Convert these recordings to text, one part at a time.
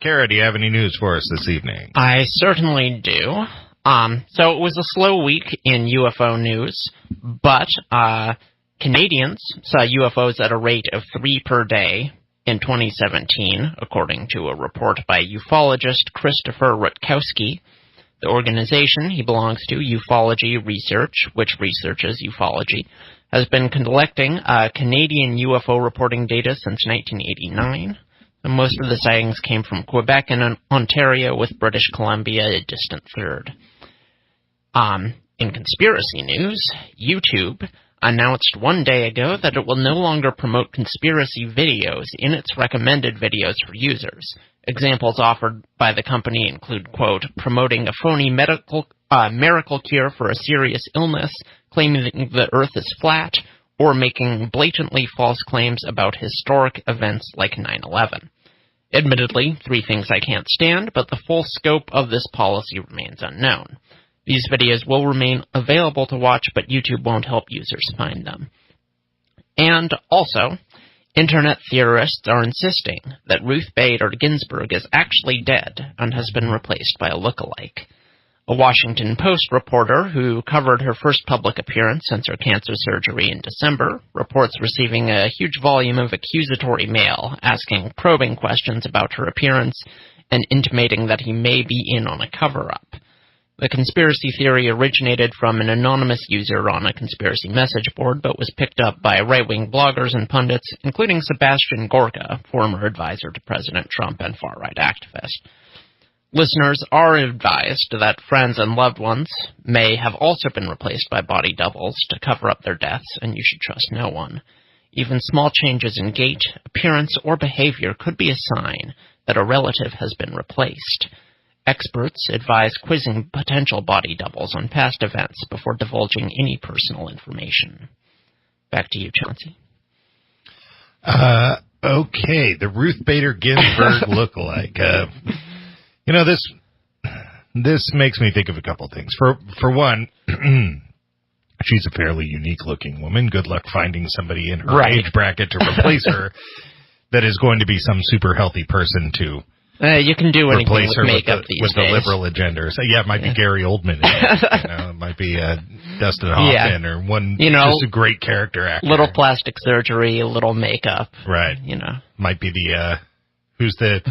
Kara, do you have any news for us this evening? I certainly do. So it was a slow week in UFO news, but Canadians saw UFOs at a rate of 3 per day in 2017, according to a report by ufologist Christopher Rutkowski. The organization he belongs to, Ufology Research, which researches ufology, has been collecting Canadian UFO reporting data since 1989. And most of the sightings came from Quebec and Ontario, with British Columbia a distant third. In conspiracy news, YouTube announced one day ago that it will no longer promote conspiracy videos in its recommended videos for users. Examples offered by the company include, quote, promoting a phony miracle cure for a serious illness, claiming that the Earth is flat, or making blatantly false claims about historic events like 9/11. Admittedly, 3 things I can't stand, but the full scope of this policy remains unknown. These videos will remain available to watch, but YouTube won't help users find them. And also, Internet theorists are insisting that Ruth Bader Ginsburg is actually dead and has been replaced by a lookalike. A Washington Post reporter who covered her first public appearance since her cancer surgery in December reports receiving a huge volume of accusatory mail asking probing questions about her appearance and intimating that he may be in on a cover-up. The conspiracy theory originated from an anonymous user on a conspiracy message board, but was picked up by right-wing bloggers and pundits, including Sebastian Gorka, former advisor to President Trump and far-right activist. Listeners are advised that friends and loved ones may have also been replaced by body doubles to cover up their deaths, and you should trust no one. Even small changes in gait, appearance, or behavior could be a sign that a relative has been replaced. Experts advise quizzing potential body doubles on past events before divulging any personal information. Back to you, Chauncey. Okay, the Ruth Bader Ginsburg lookalike. This makes me think of a couple things. For one, she's a fairly unique-looking woman. Good luck finding somebody in her age bracket to replace her that is going to be some super healthy person to you can do anything with makeup these days. With the liberal agenda. So, it might be Gary Oldman. It might be Dustin Hoffman or one just a great character actor. Little plastic surgery, a little makeup. Right. Might be who's the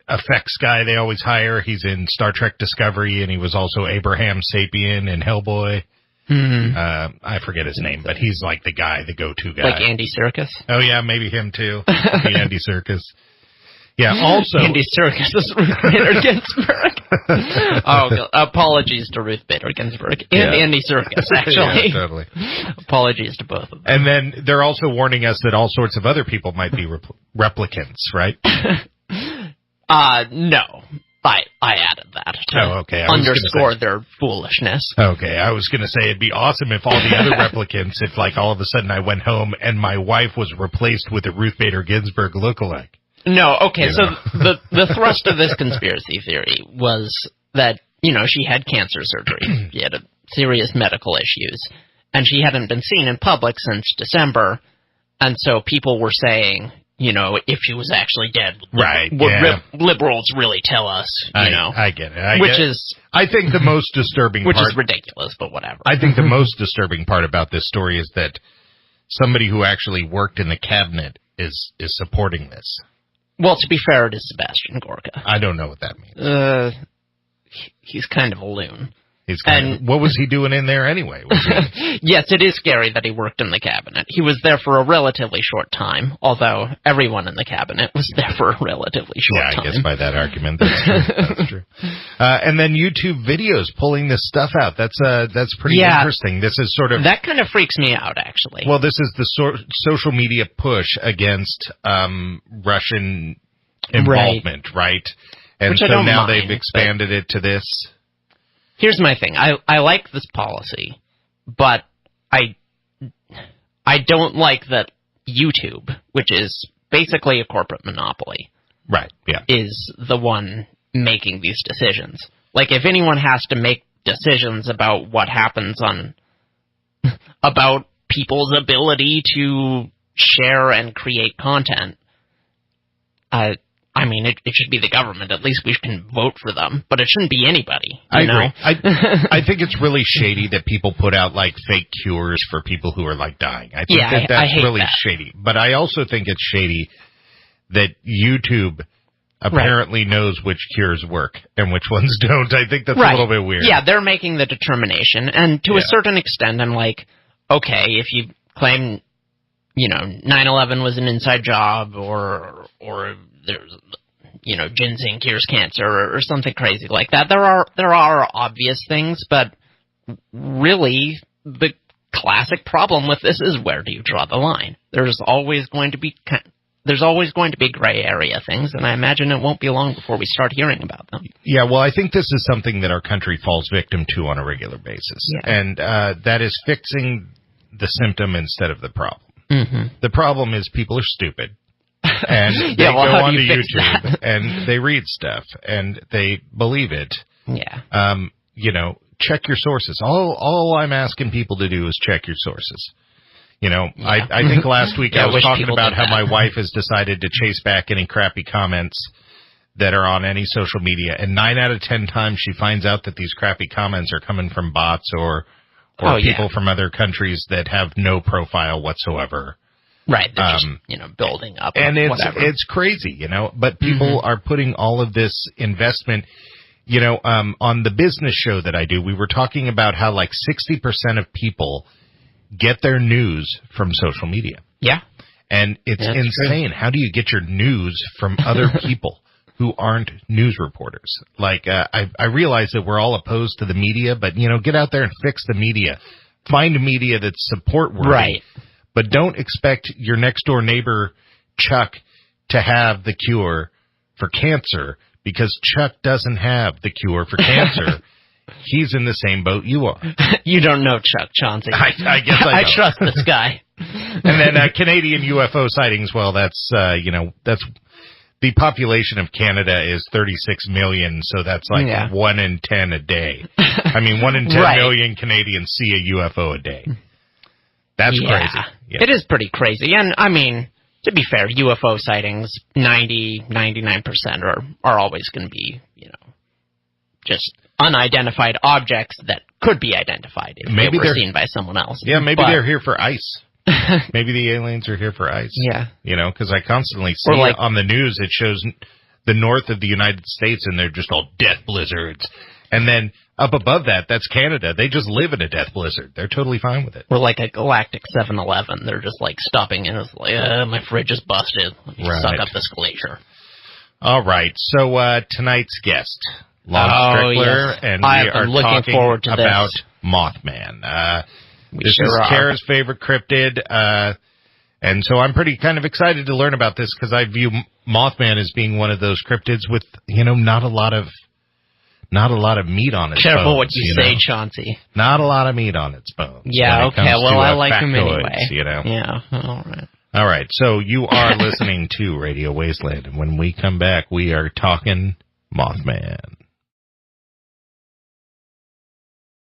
effects guy they always hire. He's in Star Trek Discovery, and he was also Abraham Sapien in Hellboy. Mm-hmm. I forget his name, but he's like the go-to guy. Like Andy Serkis? Oh, yeah, maybe him too. Maybe Andy Serkis. Yeah, also... Andy Serkis is Ruth Bader Ginsburg. Apologies to Ruth Bader Ginsburg and Andy Serkis, actually. Yeah, totally. Apologies to both of them. And then they're also warning us that all sorts of other people might be replicants, right? No. I added that to underscore their foolishness. Okay, I was going to say it'd be awesome if all the other replicants, if like all of a sudden I went home and my wife was replaced with a Ruth Bader Ginsburg lookalike. No, okay, so the thrust of this conspiracy theory was that, she had cancer surgery. She had serious medical issues, and she hadn't been seen in public since December, and so people were saying, if she was actually dead, liberals really tell us, I get it. I think the most disturbing part... Which is ridiculous, but whatever. I think the most disturbing part about this story is that somebody who actually worked in the cabinet is supporting this. Well, to be fair, it is Sebastian Gorka. I don't know what that means. He's kind of a loon. What was he doing in there anyway? Yes, it is scary that he worked in the cabinet. He was there for a relatively short time, although everyone in the cabinet was there for a relatively short time. Yeah, I guess by that argument, that's true. That's true. And then YouTube videos pulling this stuff out. That's pretty interesting. This is sort of... That kind of freaks me out, actually. Well, this is the social media push against Russian involvement, right? And which so now they've expanded it to this... Here's my thing. I like this policy, but I don't like that YouTube, which is basically a corporate monopoly, right? Yeah, is the one making these decisions. Like, if anyone has to make decisions about what happens about people's ability to share and create content, I mean, it should be the government. At least we can vote for them, but it shouldn't be anybody. I agree. I think it's really shady that people put out like fake cures for people who are like dying. I think that's really shady. But I also think it's shady that YouTube apparently knows which cures work and which ones don't. I think that's a little bit weird. Yeah, they're making the determination, and to a certain extent, I'm like, okay, if you claim, 9/11 was an inside job, or there's, ginseng cures cancer, or something crazy like that. There are obvious things, but really, the classic problem with this is, where do you draw the line? There's always going to be gray area things, and I imagine it won't be long before we start hearing about them. Yeah, well, I think this is something that our country falls victim to on a regular basis, and that is fixing the symptom instead of the problem. Mm-hmm. The problem is people are stupid, and they go onto YouTube and they read stuff and they believe it. Yeah. Check your sources. All I'm asking people to do is check your sources. I think last week I was talking about how my wife has decided to chase back any crappy comments that are on any social media, and 9 out of 10 times she finds out that these crappy comments are coming from bots or people from other countries that have no profile whatsoever. Right, they're just, building up. And it's crazy, but people are putting all of this investment. On the business show that I do, we were talking about how like 60% of people get their news from social media. Yeah. And it's insane. True. How do you get your news from other people who aren't news reporters? Like, I realize that we're all opposed to the media, but, get out there and fix the media. Find media that's support-worthy. Right. But don't expect your next-door neighbor, Chuck, to have the cure for cancer, because Chuck doesn't have the cure for cancer. He's in the same boat you are. You don't know Chuck, Chauncey. I guess I don't. I trust this guy. And then Canadian UFO sightings, well, that's the population of Canada is 36 million, so that's like 1 in 10 a day. I mean, 1 in 10 million Canadians see a UFO a day. That's crazy. Yeah. It is pretty crazy. And, I mean, to be fair, UFO sightings, 99% are always going to be, just unidentified objects that could be identified if they were seen by someone else. Yeah, maybe they're here for ice. Maybe the aliens are here for ice. Yeah. Because I constantly see on the news, it shows the north of the United States, and they're just all death blizzards. And then up above that, that's Canada. They just live in a death blizzard. They're totally fine with it. Or like a galactic 7-Eleven. They're just stopping and it's like, my fridge is busted. Let me suck up this glacier. All right. So tonight's guest, Lon Strickler, and we are talking forward to about Mothman. This is Kara's favorite cryptid, and so I'm pretty kind of excited to learn about this because I view Mothman as being one of those cryptids with, not a lot of meat on its bones. Careful what you say, Chauncey. Not a lot of meat on its bones. Yeah, okay. Well, I like him anyway. Yeah, all right. All right, so you are listening to Radio Wasteland, and when we come back, we are talking Mothman.